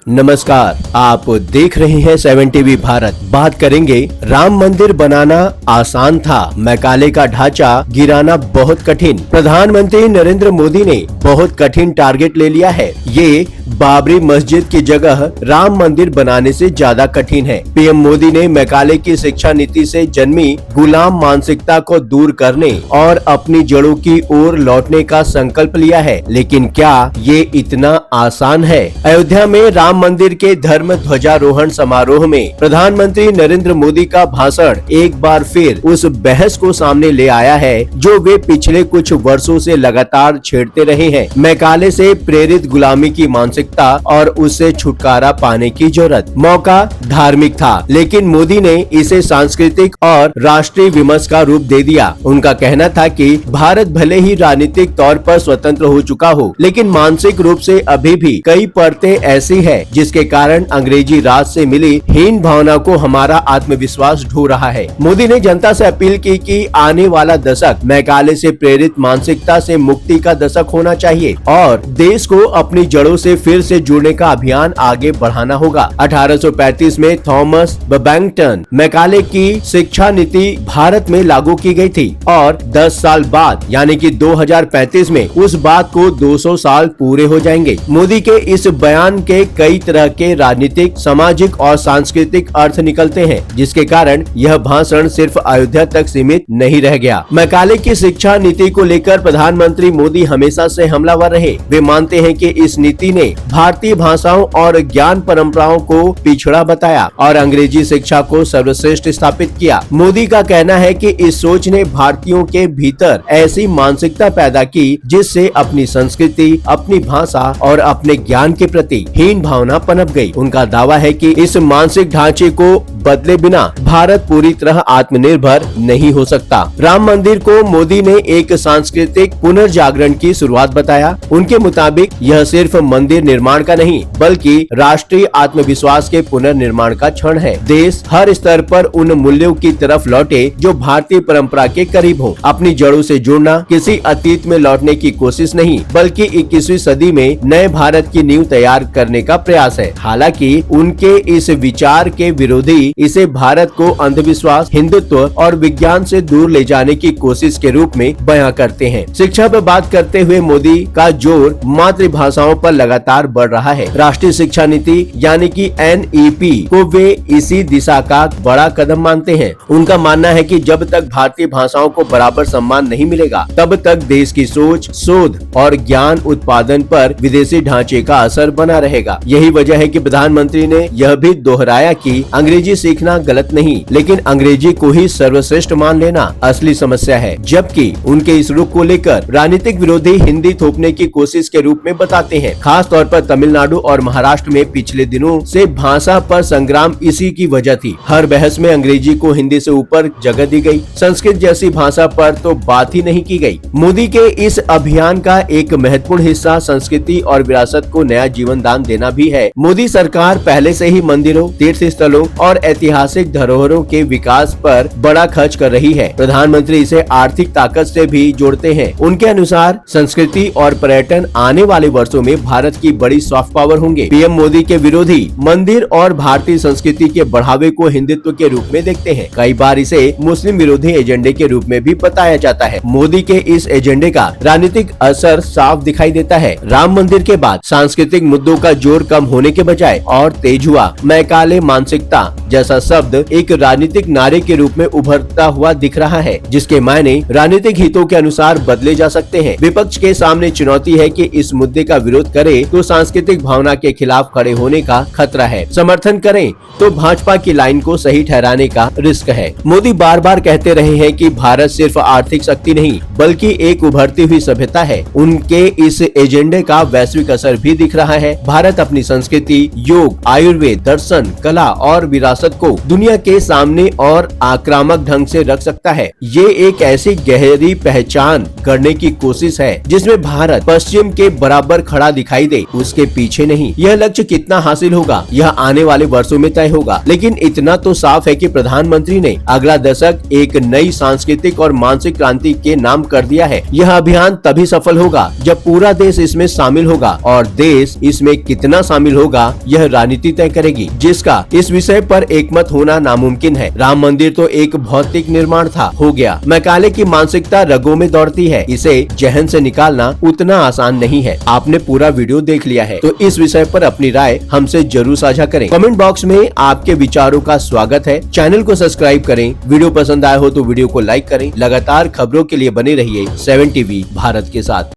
नमस्कार, आप देख रहे हैं 7 टीवी भारत। बात करेंगे राम मंदिर बनाना आसान था, मैकाले का ढांचा गिराना बहुत कठिन। प्रधानमंत्री नरेंद्र मोदी ने बहुत कठिन टारगेट ले लिया है। ये बाबरी मस्जिद की जगह राम मंदिर बनाने से ज्यादा कठिन है। पीएम मोदी ने मैकाले की शिक्षा नीति से जन्मी गुलाम मानसिकता को दूर करने और अपनी जड़ों की ओर लौटने का संकल्प लिया है। लेकिन क्या ये इतना आसान है? अयोध्या में राम मंदिर के धर्म ध्वजारोहण समारोह में प्रधानमंत्री नरेंद्र मोदी का भाषण एक बार फिर उस बहस को सामने ले आया है जो वे पिछले कुछ वर्षों से लगातार छेड़ते रहे हैं। मैकाले से प्रेरित गुलामी की मानसिकता और उससे छुटकारा पाने की जरूरत। मौका धार्मिक था, लेकिन मोदी ने इसे सांस्कृतिक और राष्ट्रीय विमर्श का रूप दे दिया। उनका कहना था कि भारत भले ही राजनीतिक तौर पर स्वतंत्र हो चुका हो, लेकिन मानसिक रूप से अभी भी कई परतें ऐसी है जिसके कारण अंग्रेजी राज से मिली हीन भावना को हमारा आत्मविश्वास ढो रहा है। मोदी ने जनता से अपील की कि आने वाला दशक मैकाले से प्रेरित मानसिकता से मुक्ति का दशक होना चाहिए और देश को अपनी जड़ों से फिर से जुड़ने का अभियान आगे बढ़ाना होगा। 1835 में थॉमस बेबैंगटन मैकाले की शिक्षा नीति भारत में लागू की गई थी और 10 साल बाद यानी कि 2035 में उस बात को 200 साल पूरे हो जाएंगे। मोदी के इस बयान के कई तरह के राजनीतिक, सामाजिक और सांस्कृतिक अर्थ निकलते हैं, जिसके कारण यह भाषण सिर्फ अयोध्या तक सीमित नहीं रह गया। मैकाले की शिक्षा नीति को लेकर प्रधानमंत्री मोदी हमेशा से हमलावर रहे। वे मानते हैं कि इस नीति ने भारतीय भाषाओं और ज्ञान परंपराओं को पिछड़ा बताया और अंग्रेजी शिक्षा को सर्वश्रेष्ठ स्थापित किया। मोदी का कहना है कि इस सोच ने भारतीयों के भीतर ऐसी मानसिकता पैदा की जिससे अपनी संस्कृति, अपनी भाषा और अपने ज्ञान के प्रति हीन भावना पनप गई। उनका दावा है कि इस मानसिक ढांचे को बदले बिना भारत पूरी तरह आत्मनिर्भर नहीं हो सकता। राम मंदिर को मोदी ने एक सांस्कृतिक पुनर्जागरण की शुरुआत बताया। उनके मुताबिक यह सिर्फ मंदिर निर्माण का नहीं बल्कि राष्ट्रीय आत्मविश्वास के पुनर्निर्माण का क्षण है। देश हर स्तर पर उन मूल्यों की तरफ लौटे जो भारतीय परंपरा के करीब हो। अपनी जड़ों से जुड़ना किसी अतीत में लौटने की कोशिश नहीं बल्कि 21वीं सदी में नए भारत की नींव तैयार करने का प्रयास है। हालांकि उनके इस विचार के विरोधी इसे भारत को अंधविश्वास, हिंदुत्व और विज्ञान से दूर ले जाने की कोशिश के रूप में बयां करते हैं। शिक्षा पर बात करते हुए मोदी का जोर मातृभाषाओं पर लगातार बढ़ रहा है। राष्ट्रीय शिक्षा नीति यानी कि NEP को वे इसी दिशा का बड़ा कदम मानते हैं। उनका मानना है कि जब तक भारतीय भाषाओं को बराबर सम्मान नहीं मिलेगा तब तक देश की सोच, शोध और ज्ञान उत्पादन पर विदेशी ढांचे का असर बना रहेगा। यही वजह है कि प्रधानमंत्री ने यह भी दोहराया कि अंग्रेजी सीखना गलत नहीं, लेकिन अंग्रेजी को ही सर्वश्रेष्ठ मान लेना असली समस्या है। जबकि उनके इस रुख को लेकर राजनीतिक विरोधी हिंदी थोपने की कोशिश के रूप में बताते हैं। खास तौर पर तमिलनाडु और महाराष्ट्र में पिछले दिनों से भाषा पर संग्राम इसी की वजह थी। हर बहस में अंग्रेजी को हिंदी से ऊपर जगह दी गई, संस्कृत जैसी भाषा पर तो बात ही नहीं की गई। मोदी के इस अभियान का एक महत्वपूर्ण हिस्सा संस्कृति और विरासत को नया जीवन दान देना भी है। मोदी सरकार पहले से ही मंदिरों, तीर्थ स्थलों और ऐतिहासिक धरोहरों के विकास पर बड़ा खर्च कर रही है। प्रधानमंत्री इसे आर्थिक ताकत से भी जोड़ते हैं। उनके अनुसार संस्कृति और पर्यटन आने वाले वर्षों में भारत की बड़ी सॉफ्ट पावर होंगे। पीएम मोदी के विरोधी मंदिर और भारतीय संस्कृति के बढ़ावे को हिंदुत्व के रूप में देखते हैं। कई बार इसे मुस्लिम विरोधी एजेंडे के रूप में भी बताया जाता है। मोदी के इस एजेंडे का राजनीतिक असर साफ दिखाई देता है। राम मंदिर के बाद सांस्कृतिक मुद्दों का जोर कम होने के बजाय और तेज हुआ। मैकाले मानसिकता जैसा शब्द एक राजनीतिक नारे के रूप में उभरता हुआ दिख रहा है, जिसके मायने राजनीतिक हितों के अनुसार बदले जा सकते हैं। विपक्ष के सामने चुनौती है कि इस मुद्दे का विरोध करे तो सांस्कृतिक भावना के खिलाफ खड़े होने का खतरा है, समर्थन करें तो भाजपा की लाइन को सही ठहराने का रिस्क है। मोदी बार बार कहते रहे हैं कि भारत सिर्फ आर्थिक शक्ति नहीं बल्कि एक उभरती हुई सभ्यता है। उनके इस एजेंडे का वैश्विक असर भी दिख रहा है। भारत अपनी संस्कृति, योग, आयुर्वेद, दर्शन, कला और विरासत सियासत को दुनिया के सामने और आक्रामक ढंग से रख सकता है। ये एक ऐसी गहरी पहचान करने की कोशिश है जिसमें भारत पश्चिम के बराबर खड़ा दिखाई दे, उसके पीछे नहीं। यह लक्ष्य कितना हासिल होगा यह आने वाले वर्षों में तय होगा, लेकिन इतना तो साफ है कि प्रधानमंत्री ने अगला दशक एक नई सांस्कृतिक और मानसिक क्रांति के नाम कर दिया है। यह अभियान तभी सफल होगा जब पूरा देश इसमें शामिल होगा, और देश इसमें कितना शामिल होगा यह राजनीति तय करेगी, जिसका इस विषय पर एकमत होना नामुमकिन है। राम मंदिर तो एक भौतिक निर्माण था, हो गया। मैकाले की मानसिकता रगों में दौड़ती है, इसे जहन से निकालना उतना आसान नहीं है। आपने पूरा वीडियो देख लिया है तो इस विषय पर अपनी राय हमसे जरूर साझा करें। कमेंट बॉक्स में आपके विचारों का स्वागत है। चैनल को सब्सक्राइब करें। वीडियो पसंद आया हो तो वीडियो को लाइक करें। लगातार खबरों के लिए बने रहिए 7 टीवी भारत के साथ।